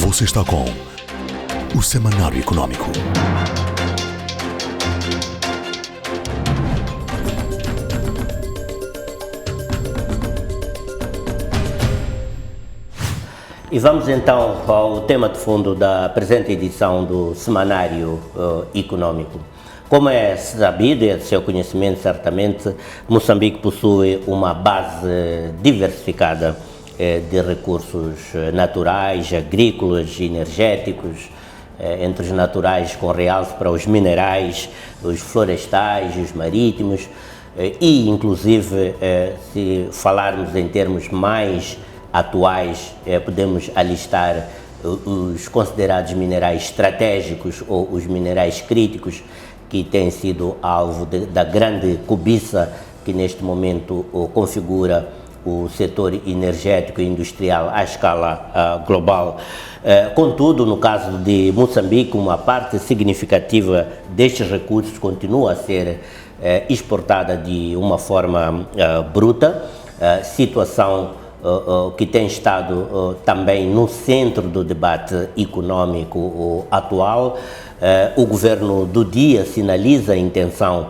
Você está com o Semanário Econômico. E vamos então ao tema de fundo da presente edição do Semanário Econômico. Como é sabido e é de seu conhecimento, certamente, Moçambique possui uma base diversificada de recursos naturais, agrícolas, energéticos, entre os naturais com realce para os minerais, os florestais, os marítimos e, inclusive, se falarmos em termos mais atuais, podemos alistar os considerados minerais estratégicos ou os minerais críticos que têm sido alvo da grande cobiça que neste momento configura o setor energético e industrial à escala global. Contudo, no caso de Moçambique, uma parte significativa destes recursos continua a ser exportada de uma forma bruta, situação que tem estado também no centro do debate econômico atual. O governo do dia sinaliza a intenção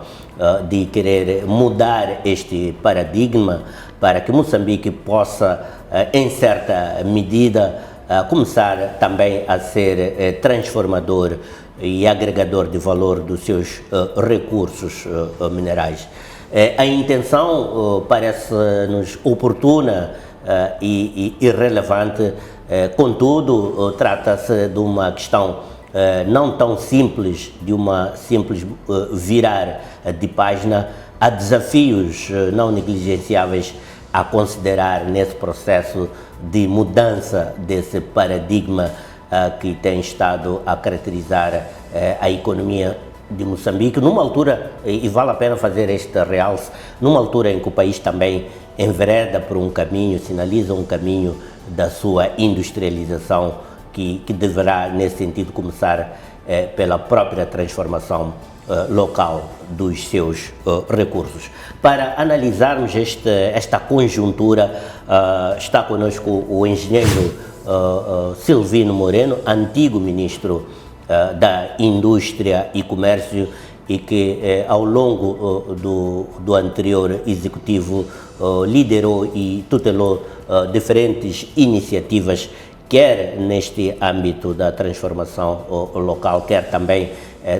de querer mudar este paradigma para que Moçambique possa, em certa medida, começar também a ser transformador e agregador de valor dos seus recursos minerais. A intenção parece-nos oportuna e irrelevante, contudo, trata-se de uma questão não tão simples, de uma simples virar de página. Há desafios não negligenciáveis a considerar nesse processo de mudança desse paradigma que tem estado a caracterizar a economia de Moçambique, numa altura, e vale a pena fazer este realce, numa altura em que o país também envereda por um caminho, sinaliza um caminho da sua industrialização que deverá, nesse sentido, começar pela própria transformação local dos seus recursos. Para analisarmos esta conjuntura, está conosco o engenheiro Silvino Moreno, antigo ministro da Indústria e Comércio e que ao longo do anterior executivo liderou e tutelou diferentes iniciativas, quer neste âmbito da transformação local, quer também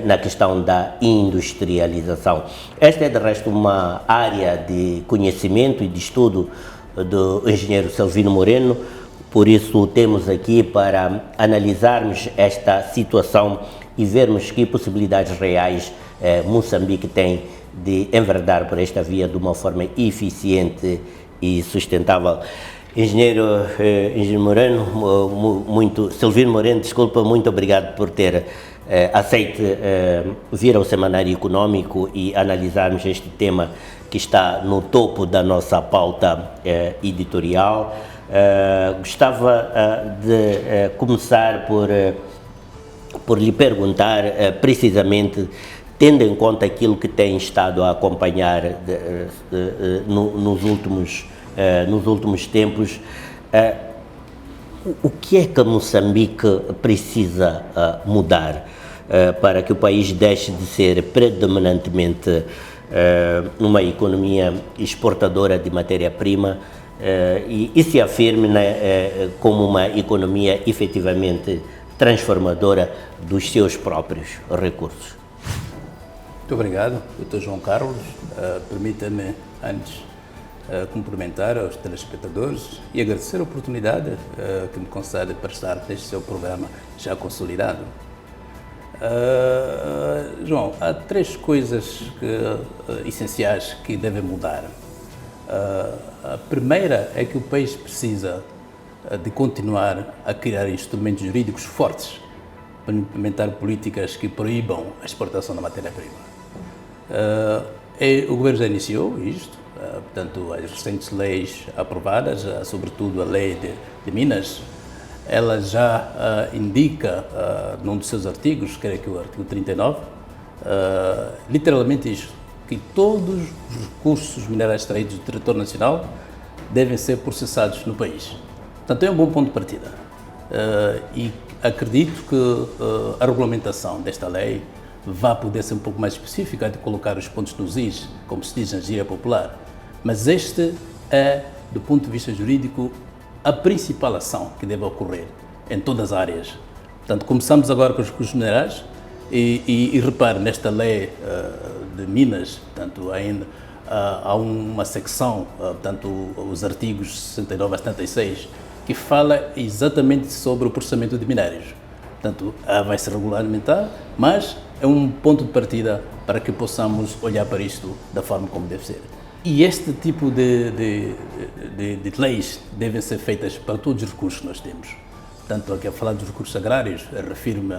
na questão da industrialização. Esta é, de resto, uma área de conhecimento e de estudo do engenheiro Silvino Moreno, por isso temos aqui para analisarmos esta situação e vermos que possibilidades reais Moçambique tem de enverdar por esta via de uma forma eficiente e sustentável. Engenheiro Moreno, Silvino Moreno, desculpa, muito obrigado por ter aceito vir ao Semanário Econômico e analisarmos este tema que está no topo da nossa pauta editorial. Gostava de começar por lhe perguntar precisamente, tendo em conta aquilo que tem estado a acompanhar nos últimos tempos, o que é que Moçambique precisa mudar para que o país deixe de ser predominantemente uma economia exportadora de matéria-prima e se afirme como uma economia efetivamente transformadora dos seus próprios recursos? Muito obrigado, Dr. João Carlos. Permita-me, antes, cumprimentar aos telespectadores e agradecer a oportunidade que me concede para estar neste seu programa já consolidado. João, há três coisas essenciais que devem mudar. A primeira é que o país precisa de continuar a criar instrumentos jurídicos fortes para implementar políticas que proíbam a exportação da matéria-prima. O governo já iniciou isto, portanto, as recentes leis aprovadas, sobretudo a lei de Minas, ela já indica num dos seus artigos, creio que o artigo 39, literalmente isto, que todos os recursos minerais extraídos do território nacional devem ser processados no país. Portanto, é um bom ponto de partida. e acredito que a regulamentação desta lei vai poder ser um pouco mais específica de colocar os pontos nos is, como se diz na gíria popular. Mas este é, do ponto de vista jurídico, a principal ação que deve ocorrer em todas as áreas. Portanto, começamos agora com os minerais e repare, nesta lei de Minas, portanto, ainda há uma secção, portanto, os artigos 69 a 76, que fala exatamente sobre o processamento de minérios. Portanto, vai se regulamentar, mas é um ponto de partida para que possamos olhar para isto da forma como deve ser. E este tipo de leis devem ser feitas para todos os recursos que nós temos. Portanto, aqui a falar dos recursos agrários, refiro-me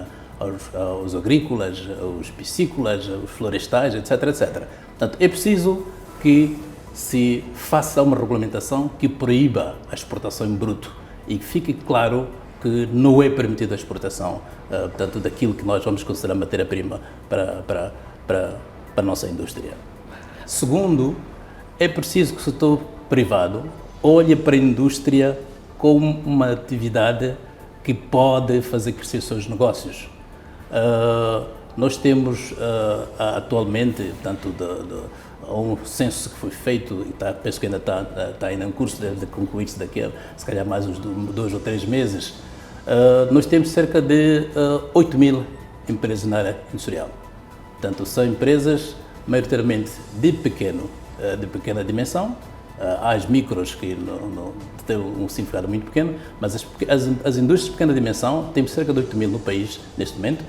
aos agrícolas, aos piscícolas, aos florestais, etc, etc. Portanto, é preciso que se faça uma regulamentação que proíba a exportação em bruto e que fique claro que não é permitida a exportação, portanto, daquilo que nós vamos considerar matéria-prima para a nossa indústria. Segundo, é preciso que o setor privado olhe para a indústria como uma atividade que pode fazer crescer os seus negócios. Nós temos atualmente, portanto, um censo que foi feito, e penso que ainda está ainda em curso de concluir-se daqui a, se calhar, mais uns 2 ou 3 meses. Nós temos cerca de 8 mil empresas na área industrial. Portanto, são empresas maioritariamente de pequena dimensão. Há as micros que não têm um significado muito pequeno, mas as indústrias de pequena dimensão temos cerca de 8 mil no país neste momento,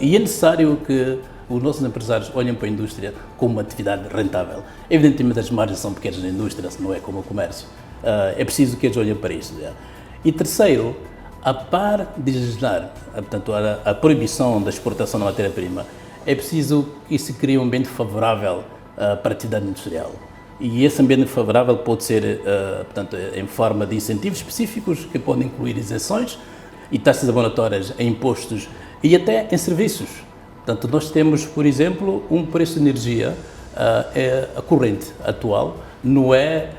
e é necessário que os nossos empresários olhem para a indústria como uma atividade rentável. Evidentemente as margens são pequenas na indústria, não é como o comércio. É preciso que eles olhem para isso. E terceiro, a par de legislar, portanto, a proibição da exportação da matéria-prima, é preciso que se crie um ambiente favorável para a atividade industrial. E esse ambiente favorável pode ser, portanto, em forma de incentivos específicos, que podem incluir isenções e taxas abonatórias em impostos e até em serviços. Portanto, nós temos, por exemplo, um preço de energia, a corrente atual não é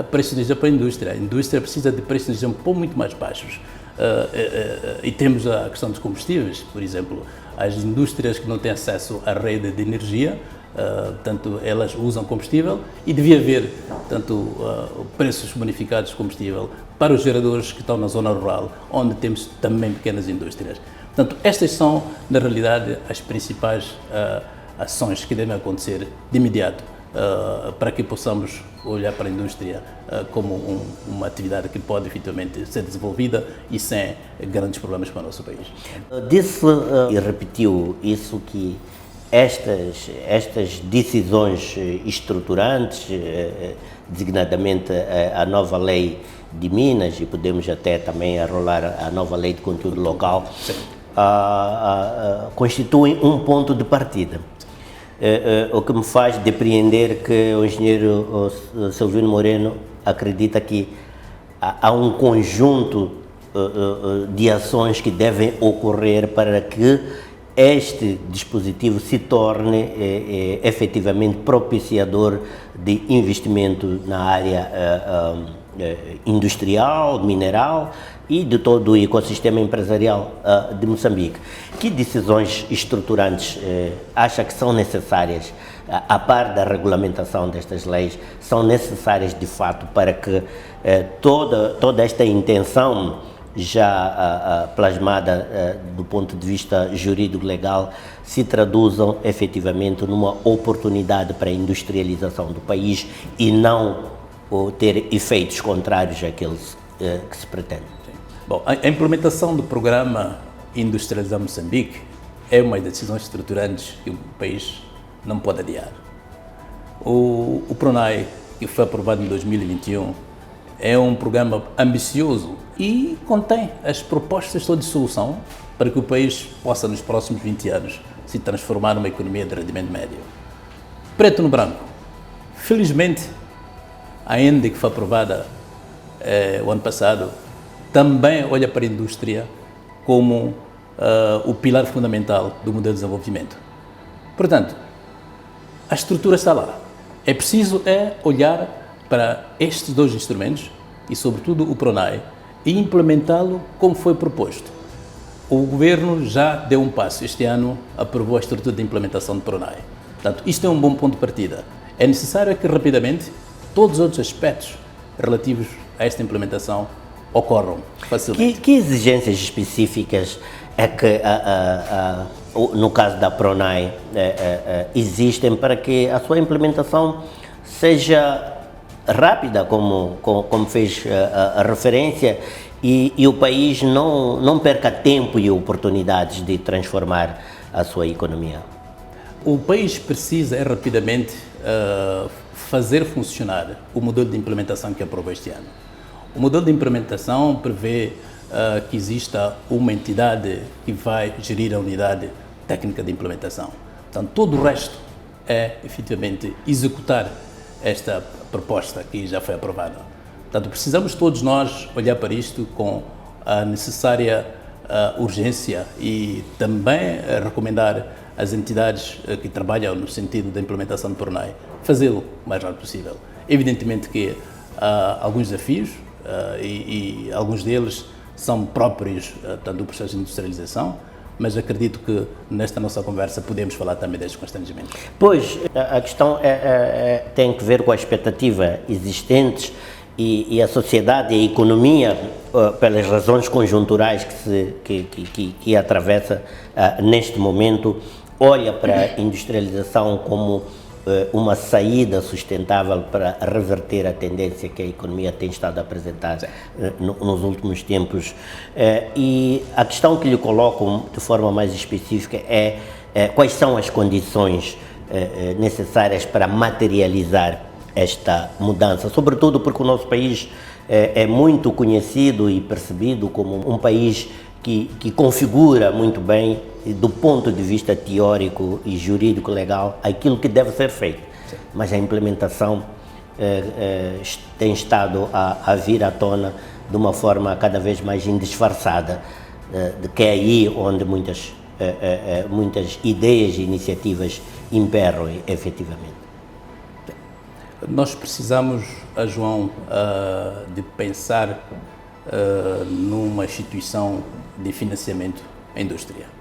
preço de energia para a indústria. A indústria precisa de preços de energia um pouco muito mais baixos. E temos a questão dos combustíveis, por exemplo, as indústrias que não têm acesso à rede de energia, portanto, elas usam combustível e devia haver, portanto, preços bonificados de combustível para os geradores que estão na zona rural, onde temos também pequenas indústrias. Portanto, estas são, na realidade, as principais ações que devem acontecer de imediato para que possamos olhar para a indústria como uma atividade que pode efetivamente ser desenvolvida e sem grandes problemas para o nosso país. Disse e repetiu isso, que estas decisões estruturantes, designadamente a nova lei de Minas, e podemos até também arrolar a nova lei de conteúdo local, constituem um ponto de partida. O que me faz depreender que o engenheiro Silvino Moreno acredita que há um conjunto de ações que devem ocorrer para que este dispositivo se torne efetivamente propiciador de investimento na área industrial, mineral e de todo o ecossistema empresarial de Moçambique. Que decisões estruturantes acha que são necessárias, a par da regulamentação destas leis, são necessárias de fato para que toda esta intenção já plasmada do ponto de vista jurídico-legal se traduzam efetivamente numa oportunidade para a industrialização do país e não ter efeitos contrários àqueles que se pretende? Bom, a implementação do programa Industrializar Moçambique é uma das decisões estruturantes que o país não pode adiar. O PRONAI, que foi aprovado em 2021, é um programa ambicioso e contém as propostas todas de solução para que o país possa, nos próximos 20 anos, se transformar numa economia de rendimento médio. Preto no branco. Felizmente, a ENDE, que foi aprovada o ano passado, também olha para a indústria como o pilar fundamental do modelo de desenvolvimento. Portanto, a estrutura está lá. É preciso olhar para estes dois instrumentos e, sobretudo, o PRONAI e implementá-lo como foi proposto. O Governo já deu um passo. Este ano aprovou a estrutura de implementação do PRONAI. Portanto, isto é um bom ponto de partida. É necessário que rapidamente todos os outros aspectos relativos a esta implementação ocorram facilmente. Que exigências específicas é que, no caso da PRONAI, existem para que a sua implementação seja rápida, como fez a referência, e o país não perca tempo e oportunidades de transformar a sua economia? O país precisa rapidamente fazer funcionar o modelo de implementação que aprovou este ano. O modelo de implementação prevê que exista uma entidade que vai gerir a unidade técnica de implementação. Portanto, todo o resto é, efetivamente, executar esta proposta que já foi aprovada. Portanto, precisamos todos nós olhar para isto com a necessária urgência e também recomendar às entidades que trabalham no sentido da implementação do PRONAI fazê-lo o mais rápido possível. Evidentemente que há alguns desafios e alguns deles são próprios do processo de industrialização, mas acredito que nesta nossa conversa podemos falar também destes constrangimentos. Pois, a questão tem que ver com a expectativa existentes e a sociedade e a economia, pelas razões conjunturais que atravessa neste momento, olha para a industrialização como uma saída sustentável para reverter a tendência que a economia tem estado a apresentar nos últimos tempos. E a questão que lhe coloco de forma mais específica é quais são as condições necessárias para materializar esta mudança, sobretudo porque o nosso país é muito conhecido e percebido como um país que configura muito bem, do ponto de vista teórico e jurídico legal, aquilo que deve ser feito. Sim. Mas a implementação tem estado a vir à tona de uma forma cada vez mais indisfarçada, que é aí onde muitas ideias e iniciativas imperam efetivamente. Nós precisamos, João, de pensar numa instituição de financiamento à indústria.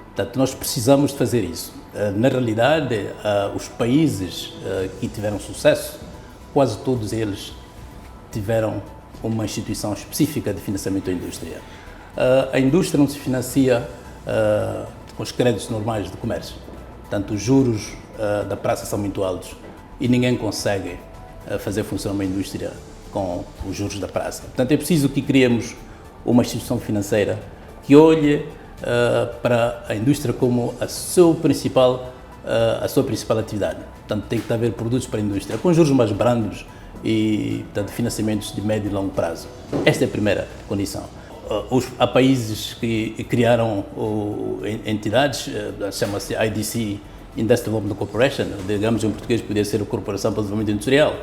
Portanto, nós precisamos de fazer isso. Na realidade, os países que tiveram sucesso, quase todos eles tiveram uma instituição específica de financiamento à indústria. A indústria não se financia com os créditos normais de comércio. Portanto, os juros da praça são muito altos e ninguém consegue fazer funcionar uma indústria com os juros da praça. Portanto, é preciso que criemos uma instituição financeira que olhe para a indústria como a sua principal atividade. Portanto, tem que haver produtos para a indústria com juros mais brandos e, portanto, financiamentos de médio e longo prazo. Esta é a primeira condição. Há países que criaram entidades, chama-se IDC, Industrial Development Corporation, digamos em português poderia ser a Corporação para o Desenvolvimento Industrial,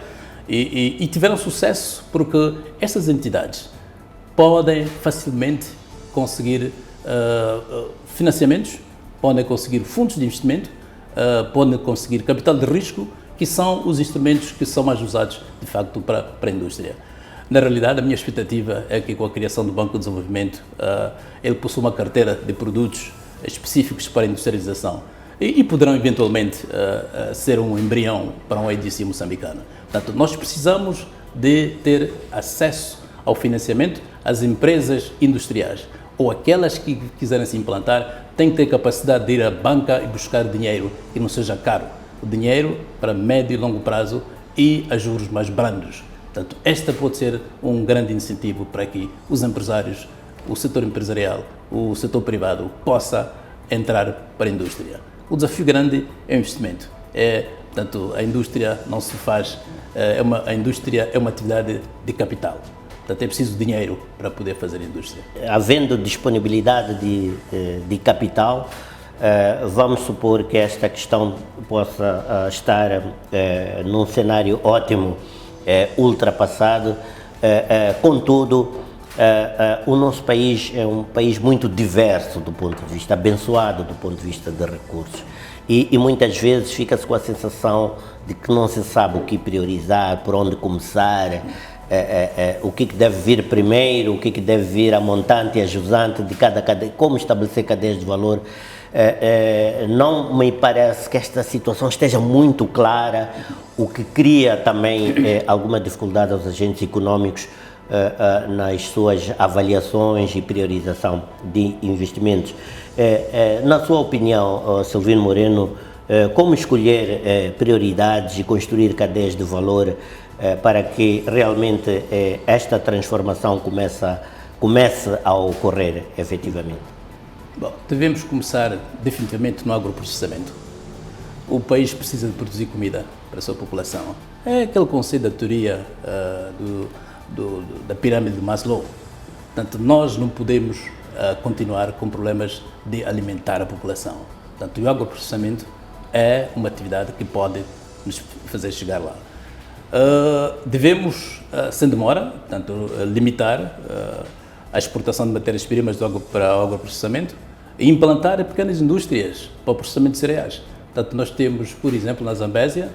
e tiveram sucesso porque essas entidades podem facilmente conseguir financiamentos, podem conseguir fundos de investimento, podem conseguir capital de risco, que são os instrumentos que são mais usados, de facto, para a indústria. Na realidade, a minha expectativa é que com a criação do Banco de Desenvolvimento, ele possua uma carteira de produtos específicos para a industrialização e poderão eventualmente ser um embrião para um IDC moçambicano. Portanto, nós precisamos de ter acesso ao financiamento. As empresas industriais ou aquelas que quiserem se implantar têm que ter capacidade de ir à banca e buscar dinheiro que não seja caro. O dinheiro para médio e longo prazo e a juros mais brandos. Portanto, esta pode ser um grande incentivo para que os empresários, o setor empresarial, o setor privado possa entrar para a indústria. O desafio grande é o investimento. Portanto, a indústria não se faz, a indústria é uma atividade de capital. Portanto, é preciso dinheiro para poder fazer indústria. Havendo disponibilidade de capital, vamos supor que esta questão possa estar num cenário ótimo, ultrapassado. Contudo, o nosso país é um país muito diverso do ponto de vista, abençoado do ponto de vista de recursos. E muitas vezes fica-se com a sensação de que não se sabe o que priorizar, por onde começar. o que deve vir primeiro, o que deve vir a montante e a jusante de cada cadeia, como estabelecer cadeias de valor. Não me parece que esta situação esteja muito clara, o que cria também alguma dificuldade aos agentes econômicos nas suas avaliações e priorização de investimentos. Na sua opinião, Silvino Moreno, como escolher prioridades e construir cadeias de valor para que realmente esta transformação comece a ocorrer efetivamente? Bom, devemos começar definitivamente no agroprocessamento. O país precisa de produzir comida para a sua população. É aquele conceito da teoria da pirâmide de Maslow. Portanto, nós não podemos continuar com problemas de alimentar a população. Portanto, o agroprocessamento é uma atividade que pode nos fazer chegar lá. Devemos, sem demora, portanto, limitar a exportação de matérias-primas para o agroprocessamento e implantar pequenas indústrias para o processamento de cereais. Portanto, nós temos, por exemplo, na Zambésia,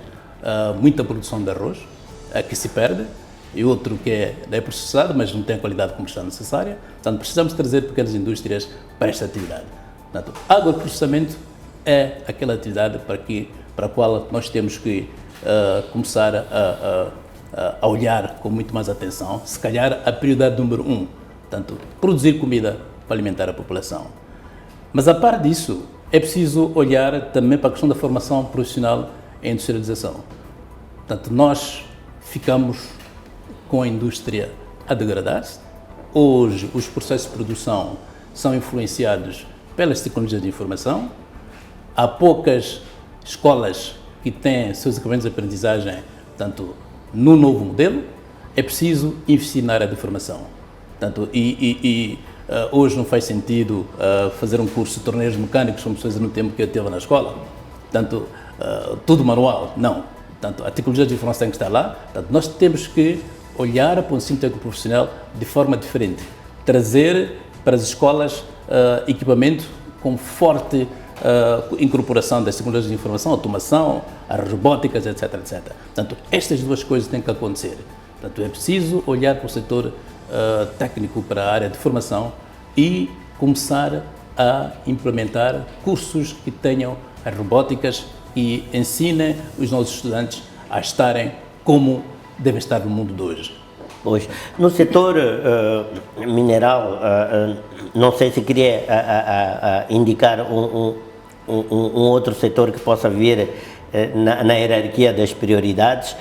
muita produção de arroz que se perde e outro que é processado, mas não tem a qualidade comercial necessária. Portanto, precisamos trazer pequenas indústrias para esta atividade. Portanto, agroprocessamento é aquela atividade para a qual nós temos que começar a olhar com muito mais atenção. Se calhar a prioridade número 1, portanto, produzir comida para alimentar a população. Mas a par disso, é preciso olhar também para a questão da formação profissional e industrialização. Portanto, nós ficamos com a indústria a degradar-se. Hoje, os processos de produção são influenciados pelas tecnologias de informação. Há poucas escolas que têm seus equipamentos de aprendizagem, portanto, no novo modelo. É preciso investir na área de formação. Portanto, hoje não faz sentido fazer um curso de torneios mecânicos como se fazia no tempo que eu teve na escola. Portanto, tudo manual, não. Portanto, a tecnologia de informação tem que estar lá. Portanto, nós temos que olhar para o ensino técnico profissional de forma diferente. Trazer para as escolas equipamento com forte incorporação das tecnologias de informação, automação, as robóticas, etc, etc. Portanto, estas duas coisas têm que acontecer. Portanto, é preciso olhar para o setor técnico, para a área de formação e começar a implementar cursos que tenham as robóticas e ensinem os nossos estudantes a estarem como devem estar no mundo de hoje. Pois, no setor mineral, não sei se queria indicar um outro setor que possa vir na hierarquia das prioridades,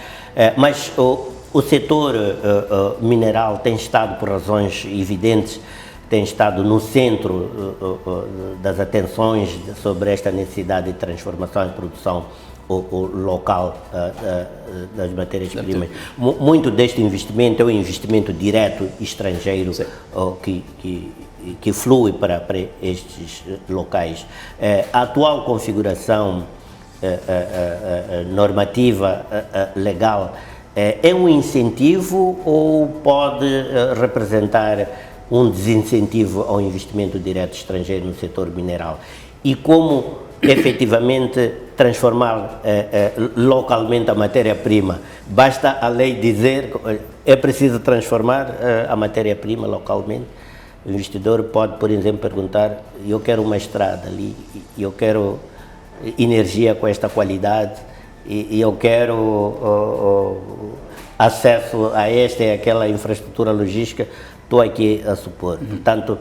mas o setor mineral tem estado, por razões evidentes, tem estado no centro das atenções sobre esta necessidade de transformação e produção local das matérias-primas. Muito deste investimento é um investimento direto estrangeiro que flui para estes locais. A atual configuração normativa legal é um incentivo ou pode representar um desincentivo ao investimento direto estrangeiro no setor mineral? E como efetivamente transformar localmente a matéria-prima? Basta a lei dizer é preciso transformar a matéria-prima localmente? O investidor pode, por exemplo, perguntar: eu quero uma estrada ali, eu quero energia com esta qualidade, e eu quero acesso a esta e aquela infraestrutura logística. Estou aqui a supor. Portanto,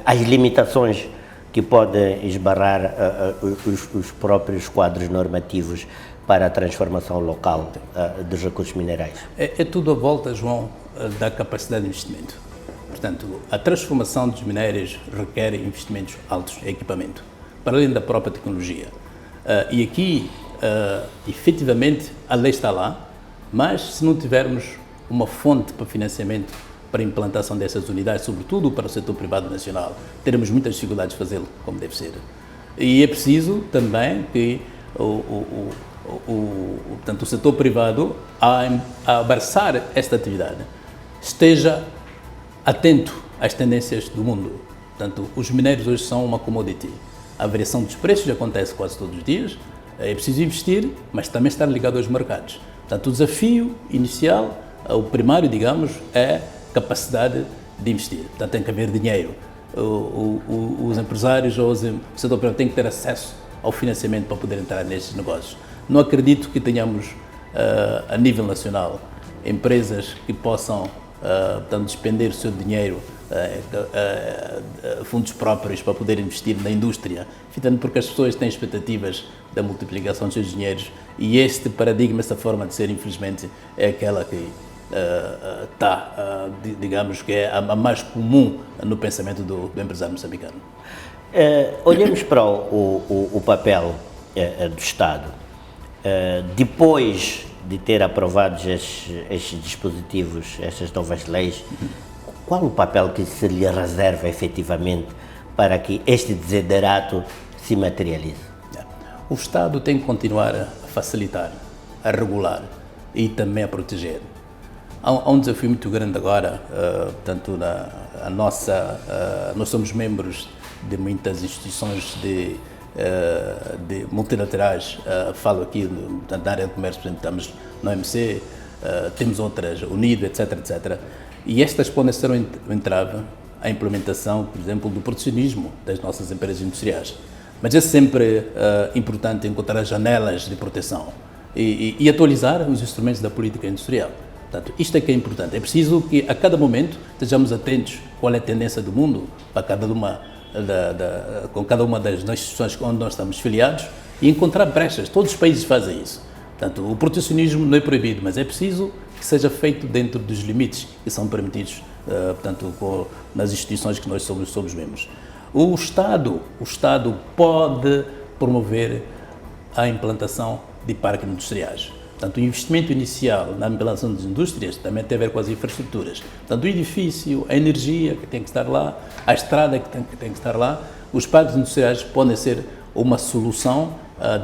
as limitações que podem esbarrar os próprios quadros normativos para a transformação local dos recursos minerais. É tudo à volta, João, da capacidade de investimento. Portanto, a transformação dos minérios requer investimentos altos em equipamento, para além da própria tecnologia. E aqui, efetivamente, a lei está lá, mas se não tivermos uma fonte para financiamento para a implantação dessas unidades, sobretudo para o setor privado nacional, teremos muitas dificuldades de fazê-lo como deve ser. E é preciso também que portanto, o setor privado, a abraçar esta atividade, esteja atento às tendências do mundo. Portanto, os minérios hoje são uma commodity. A variação dos preços acontece quase todos os dias. É preciso investir, mas também estar ligado aos mercados. Portanto, o desafio inicial o primário, digamos, é capacidade de investir. Portanto, tem que haver dinheiro. Os empresários ou o setor privado têm que ter acesso ao financiamento para poder entrar nestes negócios. Não acredito que tenhamos, a nível nacional, empresas que possam, portanto, despender o seu dinheiro, fundos próprios para poder investir na indústria, porque as pessoas têm expectativas da multiplicação dos seus dinheiros e este paradigma, esta forma de ser, infelizmente, é aquela que digamos que é a mais comum no pensamento do empresário moçambicano. Olhemos para o papel do Estado. Depois de ter aprovado estes dispositivos, estas novas leis, qual o papel que se lhe reserva efetivamente para que este desiderato se materialize? O Estado tem que continuar a facilitar, a regular e também a proteger. Há um desafio muito grande agora, portanto, nós somos membros de muitas instituições de multilaterais, falo aqui portanto, na área de comércio, por exemplo, estamos no OMC, temos outras, UNIDO, etc, etc. E estas podem ser um entrave à implementação, por exemplo, do protecionismo das nossas empresas industriais. Mas é sempre importante encontrar janelas de proteção e atualizar os instrumentos da política industrial. Portanto, isto é que é importante. É preciso que a cada momento estejamos atentos qual é a tendência do mundo para com cada uma das instituições onde nós estamos filiados e encontrar brechas. Todos os países fazem isso. Portanto, o protecionismo não é proibido, mas é preciso que seja feito dentro dos limites que são permitidos, portanto, nas instituições que nós somos membros. O Estado pode promover a implantação de parques industriais. Portanto, o investimento inicial na implantação das indústrias também tem a ver com as infraestruturas. Portanto, o edifício, a energia que tem que estar lá, a estrada que tem que estar lá, os parques industriais podem ser uma solução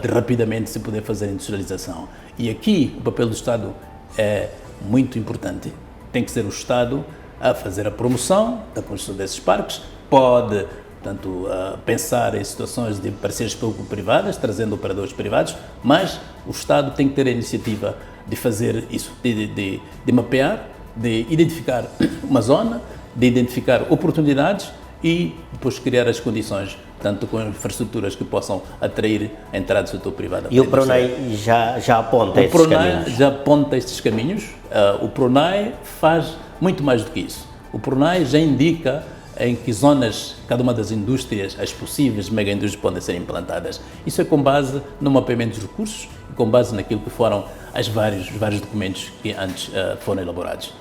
de rapidamente se poder fazer a industrialização. E aqui o papel do Estado é muito importante. Tem que ser o Estado a fazer a promoção da construção desses parques, pode, portanto, pensar em situações de parcerias público-privadas, trazendo operadores privados, mas o Estado tem que ter a iniciativa de fazer isso, de mapear, de identificar uma zona, de identificar oportunidades e depois criar as condições, tanto com infraestruturas que possam atrair a entrada do setor privado. E o PRONAI já aponta esses caminhos? O PRONAI já aponta estes caminhos. O PRONAI faz muito mais do que isso. O PRONAI já indica em que zonas, cada uma das indústrias, as possíveis mega-indústrias podem ser implantadas. Isso é com base no mapeamento dos recursos e com base naquilo que foram os vários documentos que antes foram elaborados.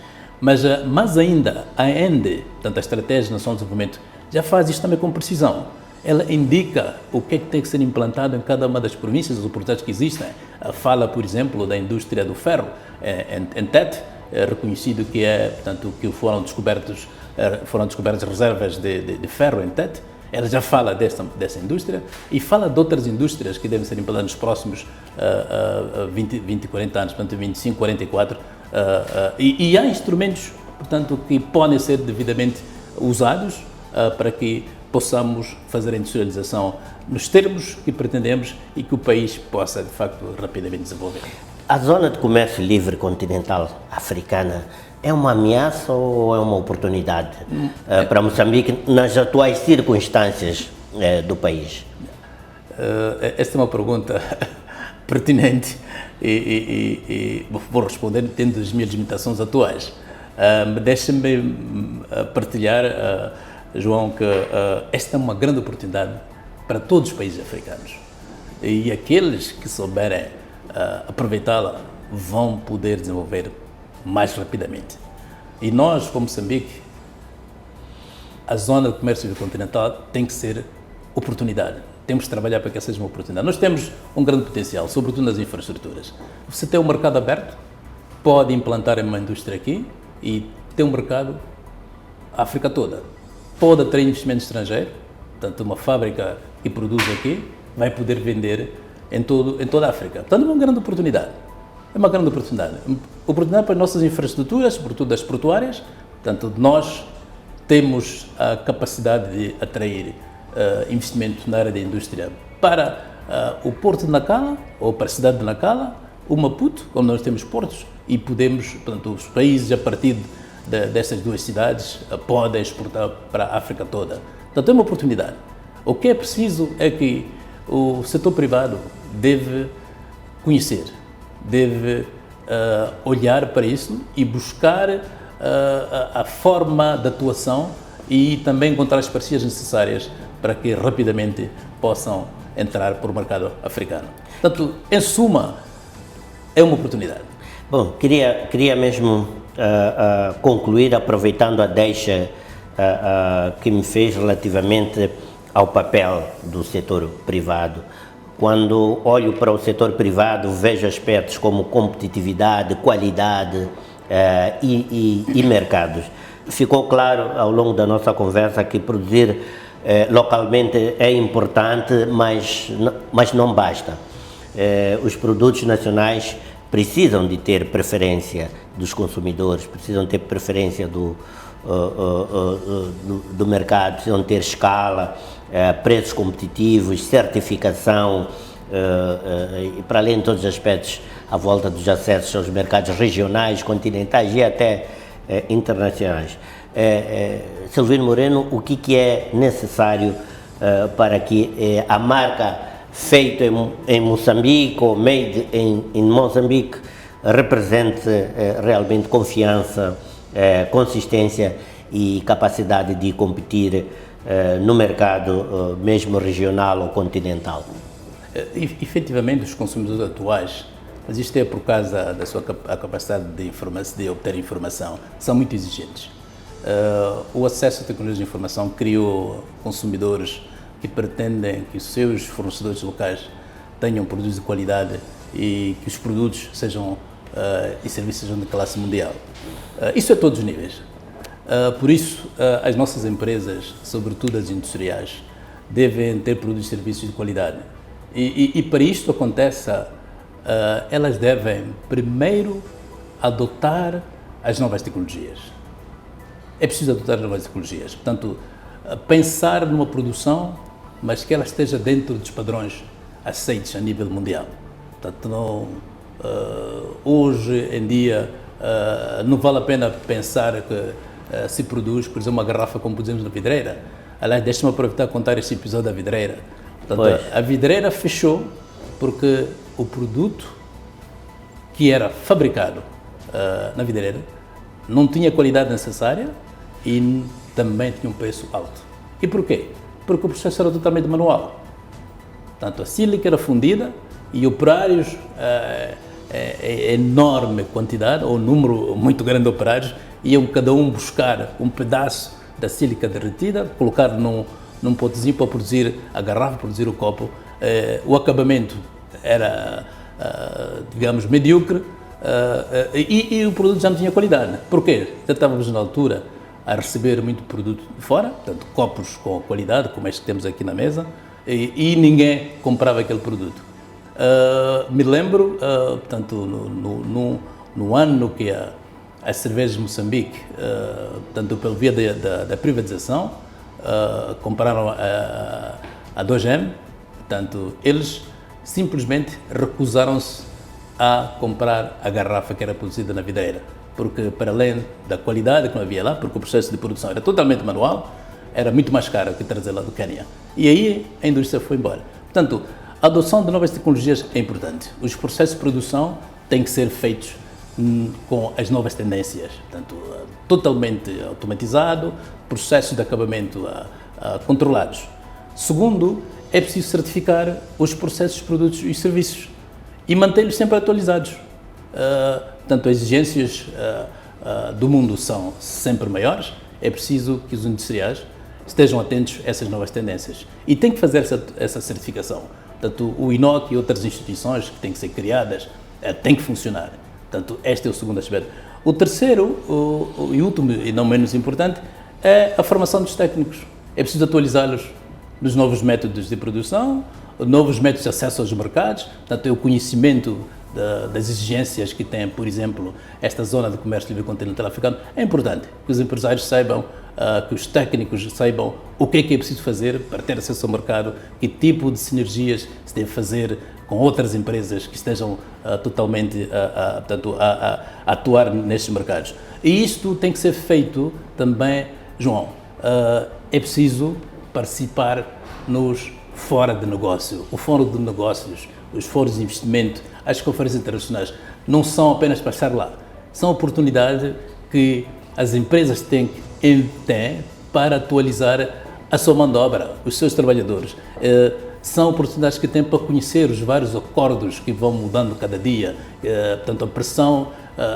Mas mais ainda, a ENDE, portanto a Estratégia Nacional de Desenvolvimento, já faz isto também com precisão. Ela indica o que é que tem que ser implantado em cada uma das províncias, as oportunidades que existem. Fala, por exemplo, da indústria do ferro, em Tete, reconhecido que portanto, que foram descobertas reservas de ferro em Tete. Ela já fala dessa indústria e fala de outras indústrias que devem ser implantadas nos próximos 20, 40 anos, portanto 25, 44, e há instrumentos, portanto, que podem ser devidamente usados para que possamos fazer a industrialização nos termos que pretendemos e que o país possa, de facto, rapidamente desenvolver. A zona de comércio livre continental africana é uma ameaça ou é uma oportunidade para Moçambique nas atuais circunstâncias do país? Esta é uma pergunta pertinente e vou responder tendo as minhas limitações atuais. Deixa-me partilhar, João, que esta é uma grande oportunidade para todos os países africanos e aqueles que souberem aproveitá-la vão poder desenvolver mais rapidamente. E nós, como Moçambique, a zona de comércio continental tem que ser oportunidade. Temos que trabalhar para que essa seja uma oportunidade. Nós temos um grande potencial, sobretudo nas infraestruturas. Você tem um mercado aberto, pode implantar uma indústria aqui e ter um mercado a África toda. Pode atrair investimento estrangeiro, portanto, uma fábrica que produz aqui vai poder vender em toda a África. Portanto, é uma grande oportunidade. É uma grande oportunidade. Oportunidade para as nossas infraestruturas, sobretudo as portuárias. Portanto, nós temos a capacidade de atrair investimento na área da indústria para o Porto de Nacala, ou para a cidade de Nacala, o Maputo, onde nós temos portos, e podemos, portanto, os países a partir destas duas cidades podem exportar para a África toda. Portanto, é uma oportunidade. O que é preciso é que o setor privado deve conhecer, deve olhar para isso e buscar a forma de atuação e também encontrar as parcerias necessárias para que rapidamente possam entrar para o mercado africano. Portanto, em suma, é uma oportunidade. Bom, queria mesmo concluir aproveitando a deixa que me fez relativamente ao papel do setor privado. Quando olho para o setor privado, vejo aspectos como competitividade, qualidade e mercados. Ficou claro ao longo da nossa conversa que produzir localmente é importante, mas não basta. Os produtos nacionais precisam de ter preferência dos consumidores, precisam ter preferência do mercado, precisam ter escala, preços competitivos, certificação, e para além de todos os aspectos à volta dos acessos aos mercados regionais, continentais e até internacionais. Silvino Moreno, o que é necessário para que a marca feita em Moçambique ou made in Moçambique represente realmente confiança, consistência e capacidade de competir no mercado mesmo regional ou continental? Efetivamente, os consumidores atuais, mas isto é por causa da sua capacidade de obter informação, são muito exigentes. O acesso à tecnologia de informação criou consumidores que pretendem que os seus fornecedores locais tenham produtos de qualidade e que os produtos sejam e serviços sejam de classe mundial. Isso a todos os níveis. Por isso, as nossas empresas, sobretudo as industriais, devem ter produtos e serviços de qualidade. E para isto aconteça, elas devem primeiro adotar as novas tecnologias. É preciso adotar as novas tecnologias. Portanto, pensar numa produção, mas que ela esteja dentro dos padrões aceitos a nível mundial. Portanto, não, hoje em dia não vale a pena pensar que se produz, por exemplo, uma garrafa como produzimos na vidreira. Aliás, deixa-me aproveitar e contar esse episódio da vidreira. Portanto, a vidreira fechou porque o produto que era fabricado na vidreira não tinha a qualidade necessária e também tinha um preço alto. E porquê? Porque o processo era totalmente manual. Portanto, a sílica era fundida e operários, enorme quantidade, ou um número muito grande de operários, iam cada um buscar um pedaço da sílica derretida, colocar num potezinho para produzir a garrafa, produzir o copo. O acabamento era, digamos, medíocre e o produto já não tinha qualidade. Porquê? Já estávamos na altura a receber muito produto de fora, portanto, copos com qualidade, como este que temos aqui na mesa, e ninguém comprava aquele produto. Me lembro, portanto, no ano que as cervejas de Moçambique, portanto, pela via da privatização, compraram a 2M, portanto, eles simplesmente recusaram-se a comprar a garrafa que era produzida na vidreira, porque para além da qualidade que não havia lá, porque o processo de produção era totalmente manual, era muito mais caro que trazer lá do Quênia. E aí a indústria foi embora. Portanto, a adoção de novas tecnologias é importante. Os processos de produção têm que ser feitos com as novas tendências, portanto, totalmente automatizado, processos de acabamento controlados. Segundo, é preciso certificar os processos, produtos e serviços e mantê-los sempre atualizados. Portanto, as exigências do mundo são sempre maiores, é preciso que os industriais estejam atentos a essas novas tendências e têm que fazer essa certificação. Portanto, o INOC e outras instituições que têm que ser criadas têm que funcionar. Portanto, este é o segundo aspecto. O terceiro, e último e não menos importante, é a formação dos técnicos. É preciso atualizá-los nos novos métodos de produção, novos métodos de acesso aos mercados, portanto, é o conhecimento das exigências que tem, por exemplo, esta zona de comércio livre continental africano. É importante que os empresários saibam que os técnicos saibam o que é preciso fazer para ter acesso ao mercado, que tipo de sinergias se deve fazer com outras empresas que estejam totalmente a atuar nestes mercados. E isto tem que ser feito também, João, é preciso participar nos fora de negócio, o fórum de negócios, os fóruns de investimento, as conferências internacionais, não são apenas para estar lá, são oportunidades que as empresas têm para atualizar a sua mão de obra, os seus trabalhadores. São oportunidades que têm para conhecer os vários acordos que vão mudando cada dia. Portanto, a pressão,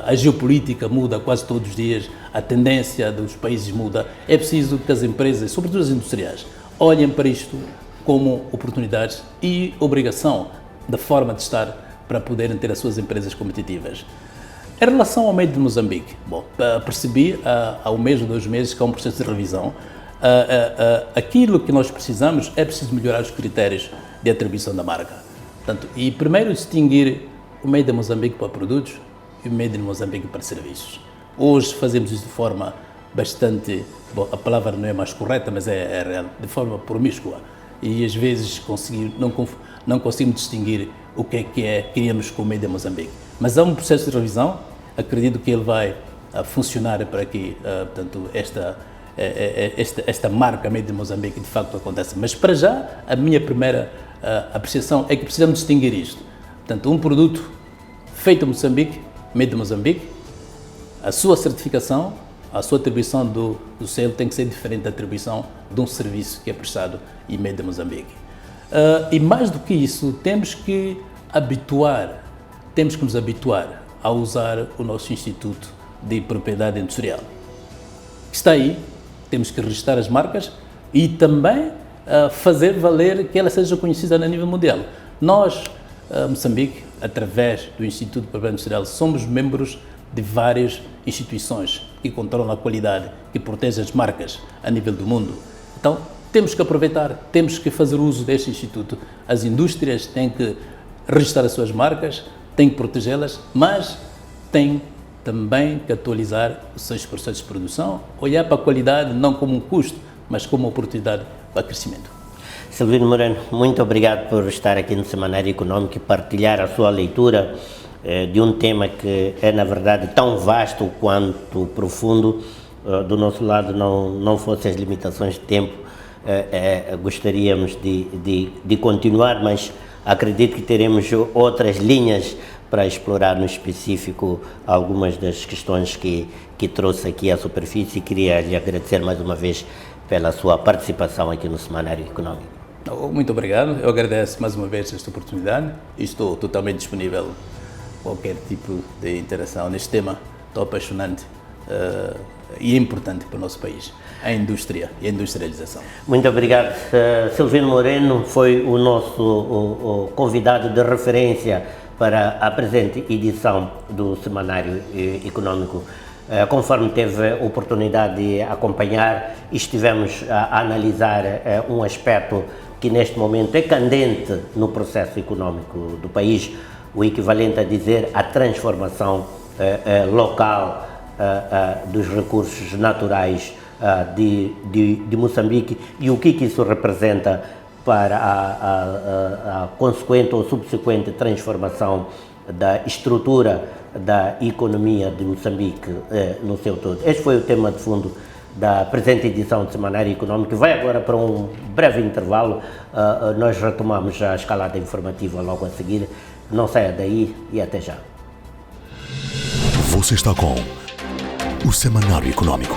a geopolítica muda quase todos os dias, a tendência dos países muda. É preciso que as empresas, sobretudo as industriais, olhem para isto como oportunidades e obrigação da forma de estar para poderem ter as suas empresas competitivas. Em relação ao Made de Moçambique, percebi há um mês ou 2 meses que há um processo de revisão. Aquilo que nós precisamos é preciso melhorar os critérios de atribuição da marca. Portanto, e primeiro distinguir o Made de Moçambique para produtos e o Made in Moçambique para serviços. Hoje fazemos isso de forma bastante, a palavra não é mais correta, mas é real, de forma promíscua. E às vezes não conseguimos distinguir o que queríamos com o Made in Moçambique. Mas há um processo de revisão, acredito que ele vai funcionar para que, portanto, esta marca Made in Moçambique de facto aconteça. Mas para já, a minha primeira apreciação é que precisamos distinguir isto. Portanto, um produto feito em Moçambique, Made in Moçambique, a sua certificação, a sua atribuição do selo tem que ser diferente da atribuição de um serviço que é prestado e Made in Moçambique. E mais do que isso, temos que nos habituar a usar o nosso Instituto de Propriedade Industrial. Que está aí, temos que registrar as marcas e também fazer valer que elas sejam conhecidas a nível mundial. Nós, Moçambique, através do Instituto de Propriedade Industrial, somos membros de várias instituições que controlam a qualidade, que protegem as marcas a nível do mundo. Então, temos que aproveitar, temos que fazer uso deste Instituto. As indústrias têm que registrar as suas marcas, têm que protegê-las, mas têm também que atualizar os seus processos de produção, olhar para a qualidade não como um custo, mas como uma oportunidade para crescimento. Silvino Moreno, muito obrigado por estar aqui no Semanário Econômico e partilhar a sua leitura de um tema que é, na verdade, tão vasto quanto profundo. Do nosso lado, não fossem as limitações de tempo, gostaríamos de continuar, mas acredito que teremos outras linhas para explorar no específico algumas das questões que trouxe aqui à superfície, e queria lhe agradecer mais uma vez pela sua participação aqui no Semanário Econômico. Muito obrigado, eu agradeço mais uma vez esta oportunidade e estou totalmente disponível a qualquer tipo de interação neste tema tão apaixonante e importante para o nosso país, a indústria e a industrialização. Muito obrigado. Silvino Moreno foi o nosso convidado de referência para a presente edição do Semanário Econômico. Conforme teve a oportunidade de acompanhar, estivemos a analisar um aspecto que neste momento é candente no processo econômico do país, o equivalente a dizer a transformação local dos recursos naturais de Moçambique e o que isso representa para a consequente ou subsequente transformação da estrutura da economia de Moçambique no seu todo. Este foi o tema de fundo da presente edição do Semanário Econômico. Vai agora para um breve intervalo, nós retomamos a escalada informativa logo a seguir. Não saia daí e até já. Você está com o Semanário Econômico.